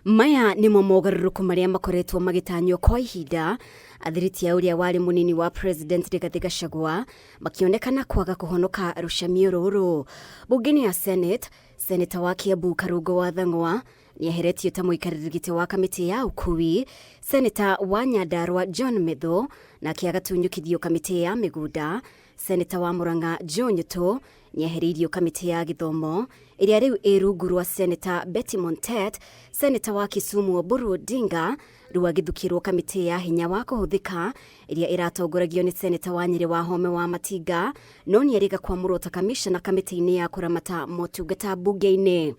Maya ni mogarũrũku maria makoretwo magĩtanywo kwa ihinda. Athiriti uria wari munini wa President Gachagua makionekana kwaga kuhonoka Rucamiu rũrũ. Bunge ya Senate, Seneta wa Kiambu Karungo Thangwa nieheretio ta muikarĩri gĩtĩ wa kamiti ya Kuri, Seneta wa Nyandarua John Methu na matunyukithitio kamiti ya migunda, Seneta wa Murang'a Joe Nyutu niehereirio kamiti ya githomo iria riu rungu rwa Seneta Betty Montet, Seneta wa Kisumu Oburu Odinga riu agithukirwo kamiti ya hinya wa kuhuthika iria iratongoragio ni Seneta wa Nyeri wa Home wa Matinga, no nierĩga kwamũrwo ta kamishna kamiti-inĩ ya kuramata motungata bunge-inĩ.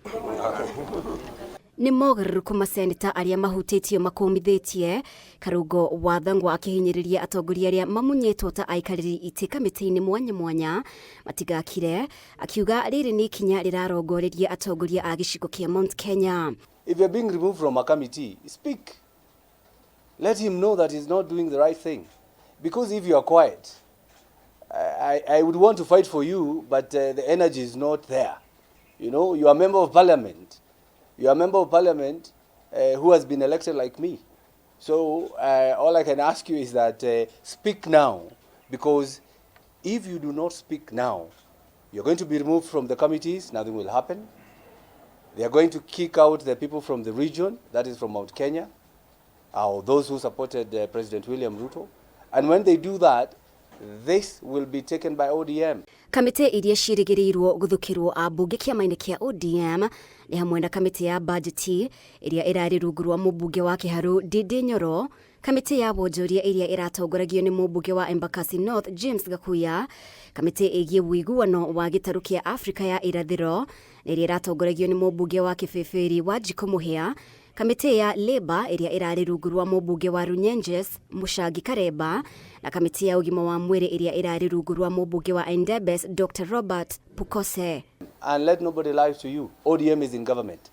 Ni mogarũrũku maseneta aria mahutĩtio makomithitie Karungo wa Thangwa akihinyĩrĩria atongoria aria mamunyĩtwo ta aikarĩri itĩ kamiti-inĩ mwanya matigakire, akiuga rĩrĩ nĩ ikinya rĩrarongoreria atongoria a gĩcigo kĩa Mount Kenya. If you're being removed from a committee, speak. Let him know that he's not doing the right thing. Because if you are quiet, I would want to fight for you, but the energy is not there. You know, you are a member of parliament. You are a member of parliament who has been elected like me. So all I can ask you is that speak now, because if you do not speak now, you're going to be removed from the committees, nothing will happen. They are going to kick out the people from the region, that is from Mount Kenya, or those who supported President William Ruto. And when they do that, this will be taken by ODM. Kamite iria cirigĩrĩirwo guthukirwo ambunge kĩama-inĩ kĩa ODM ni hamwe na kamite ya budgeti iria irarĩ rungu rwa mũmbunge wa Kiharu Ndindi Nyoro, kamite ya wonjoria iria iratongoragio ni mũmbunge wa Embakasi North James Gakuya, kamite ĩgiĩ ũiguano wa gĩtarũ kĩa Afrika ya irathĩro iria iratongoragio ni mũmbunge wa Kĩbĩbĩri wa Njiko Mũhĩa, kamite ya Labour iria irarĩ rungu rwa mũmbunge wa Runyenjes Mũchangi Karemba, na kamite ya ũgima wa mwĩrĩ iria irarĩ rungu rwa mũmbunge wa Endebess Dr. Robert Pukose. And let nobody lie to you. ODM is in government.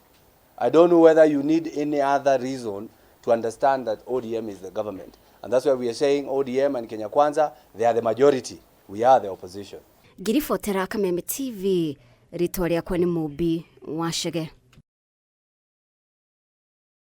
I don't know whether you need any other reason to understand that ODM is the government. And that's why we are saying ODM and Kenya Kwanza, they are the majority. We are the opposition. Ngiribotera Kameme TV, ritwa rĩakwa nĩ Mũmbi wa Chege.